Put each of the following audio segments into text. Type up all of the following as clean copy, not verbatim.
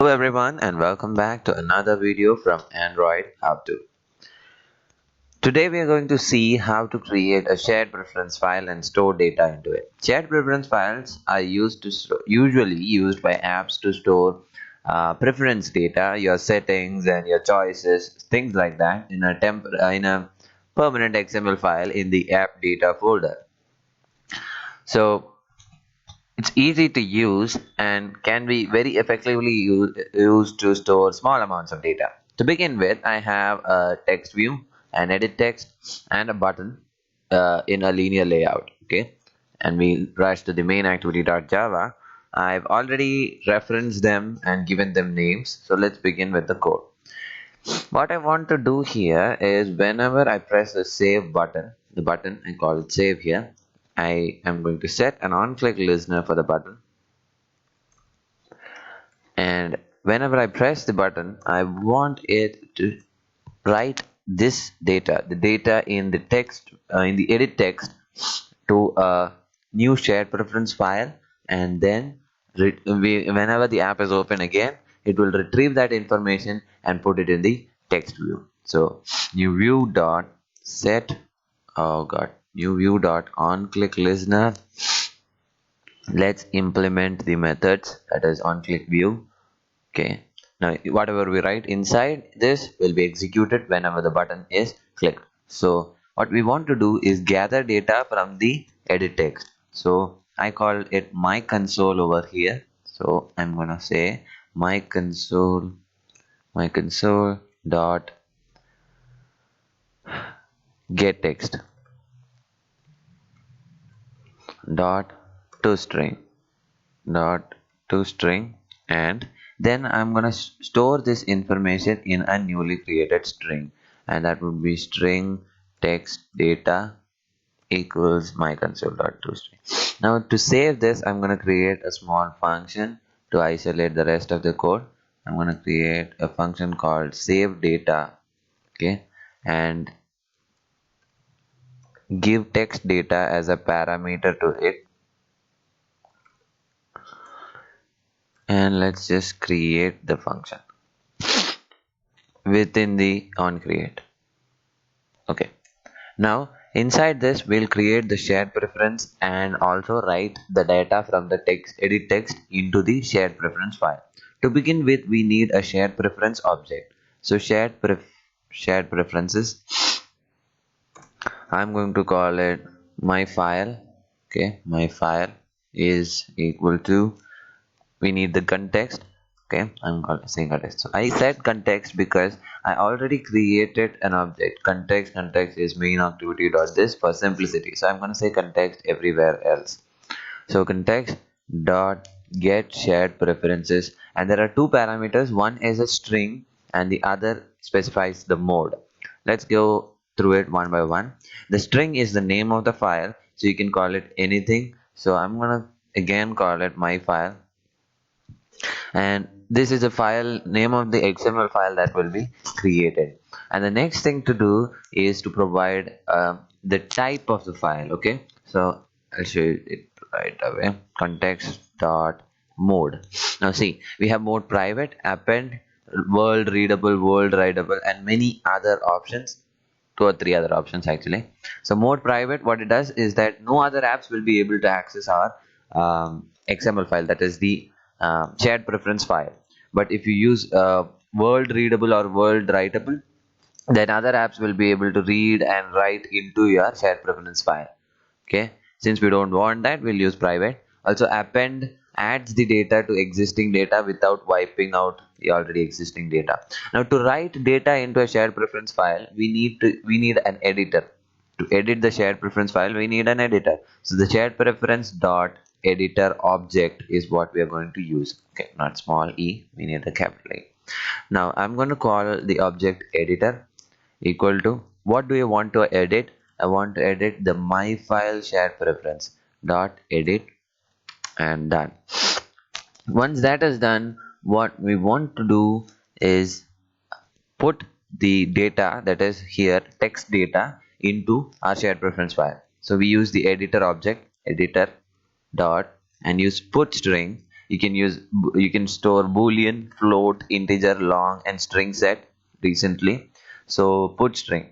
everyone, and welcome back to another video from Android How To. Today we are going to see how to create a shared preference file and store data into it. Shared preference files are usually used by apps to store preference data, your settings and your choices, things like that in a permanent XML file in the app data folder. So it's easy to use and can be very effectively used to store small amounts of data. To begin with, I have a text view, an edit text, and a button in a linear layout. Okay, and we rush to the main activity.java. I've already referenced them and given them names. So let's begin with the code. What I want to do here is whenever I press the save button, the button I call it save here, I am going to set an on-click listener for the button, and whenever I press the button I want it to write this data, the data in the text, in the edit text, to a new shared preference file, and then whenever the app is open again it will retrieve that information and put it in the text view. So new view dot set new view dot on click listener. Let's implement the methods, that is on click view. Okay, now whatever we write inside this will be executed whenever the button is clicked. So what we want to do is gather data from the edit text. So I call it my console over here. So I'm gonna say my console dot get text dot toString, and then I'm gonna store this information in a newly created string, and that would be string text data equals my console.toString. Now to save this, I'm gonna create a small function to isolate the rest of the code. I'm gonna create a function called save data, okay, and give text data as a parameter to it, and let's just create the function within the onCreate. Okay, now inside this we'll create the shared preference and also write the data from the edit text into the shared preference file. To begin with, we need a shared preference object. So shared preferences, I'm going to call it my file. Okay, my file is equal to, we need the context. Okay, I'm saying context. So I said context because I already created an object. Context is main activity dot this for simplicity. So I'm going to say context everywhere else. So context dot get shared preferences, and there are two parameters. One is a string and the other specifies the mode. Let's go through it one by one. The string is the name of the file, so you can call it anything. So I'm gonna again call it my file, and this is a file name of the XML file that will be created. And the next thing to do is to provide the type of the file. Okay, so I'll show you it right away. Context dot mode. Now see, we have mode private, append, world readable, world writable, and many other options, 2 or 3 other options actually. So mode private, what it does is that no other apps will be able to access our XML file, that is the shared preference file. But if you use world readable or world writable, then other apps will be able to read and write into your shared preference file. Okay, since we don't want that, we'll use private. Also append adds the data to existing data without wiping out the already existing data. Now to write data into a shared preference file, we need an editor. To edit the shared preference file, we need an editor. So the shared preference dot editor object is what we are going to use. Okay, not small e, we need a capital A. Now I'm going to call the object editor equal to, what do you want to edit? I want to edit the my file shared preference dot edit, and done. Once that is done, what we want to do is put the data, that is here text data, into our shared preference file. So we use the editor object, editor dot, and use put string, You can use, you can store boolean, float, integer, long, and string set recently. So put string.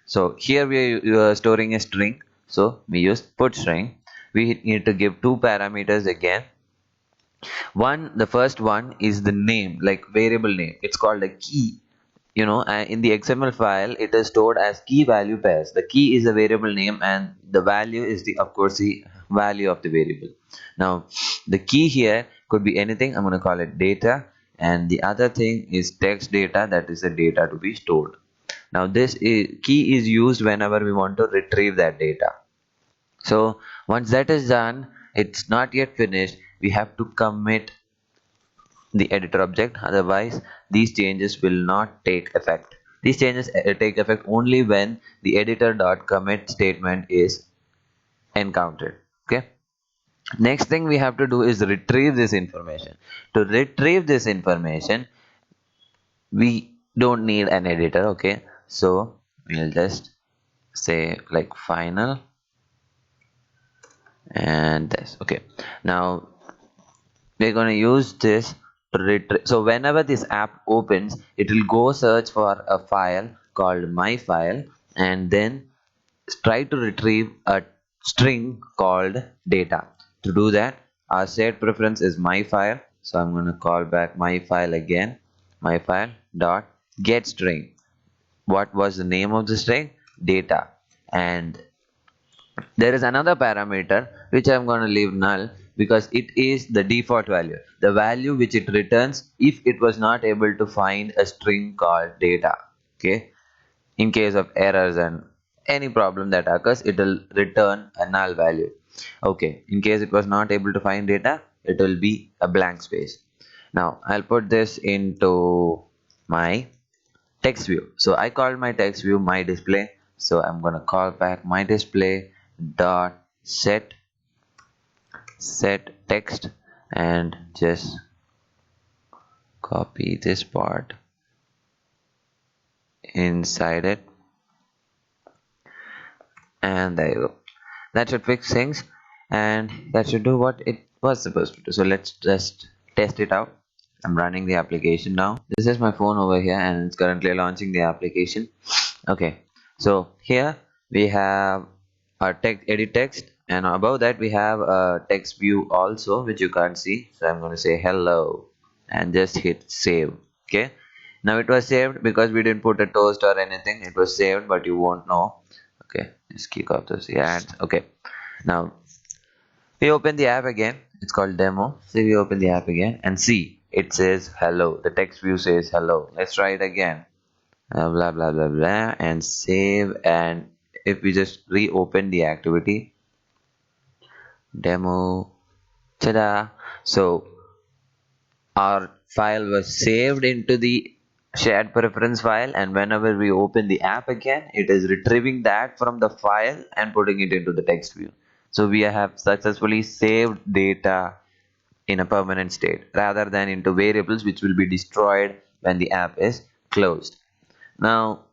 So here we are storing a string, so we use put string. We need to give two parameters again. The first one is the name, like variable name. It's called a key. In the XML file, it is stored as key value pairs. The key is a variable name, and the value is of course the value of the variable. Now the key here could be anything. I'm going to call it data, and the other thing is text data, that is the data to be stored. Now key is used whenever we want to retrieve that data. So once that is done, it's not yet finished. We have to commit the editor object, otherwise these changes will not take effect. These changes take effect only when the editor.commit statement is encountered. Okay. Next thing we have to do is retrieve this information. To retrieve this information, we don't need an editor. Okay, so we'll just say like final and this. Okay, now we're going to use this to retrieve. So whenever this app opens, it will go search for a file called my file and then try to retrieve a string called data. To do that, our shared preference is my file, so I'm going to call back my file again. My file dot get string. What was the name of the string? Data. And there is another parameter which I'm going to leave null because it is the default value, the value which it returns if it was not able to find a string called data. Okay, in case of errors and any problem that occurs, it will return a null value. Okay, in case it was not able to find data, it will be a blank space. Now I'll put this into my text view. So I called my text view my display, so I'm gonna call back my display dot set text and just copy this part inside it, and there you go. That should fix things, and that should do what it was supposed to do. So let's just test it out. I'm running the application now. This is my phone over here and it's currently launching the application. Okay, so here we have our text, edit text, and above that we have a text view also, which you can't see. So I'm going to say hello and just hit save. Okay, now it was saved because we didn't put a toast or anything. It was saved, but you won't know. Okay, just kick off those ads. Okay, now we open the app again. It's called demo. So we open the app again and see it says hello. The text view says hello. Let's try it again. Blah blah blah blah, and save. And if we just reopen the activity, demo, ta-da! So our file was saved into the shared preference file, and whenever we open the app again, it is retrieving that from the file and putting it into the text view. So we have successfully saved data in a permanent state rather than into variables which will be destroyed when the app is closed. Now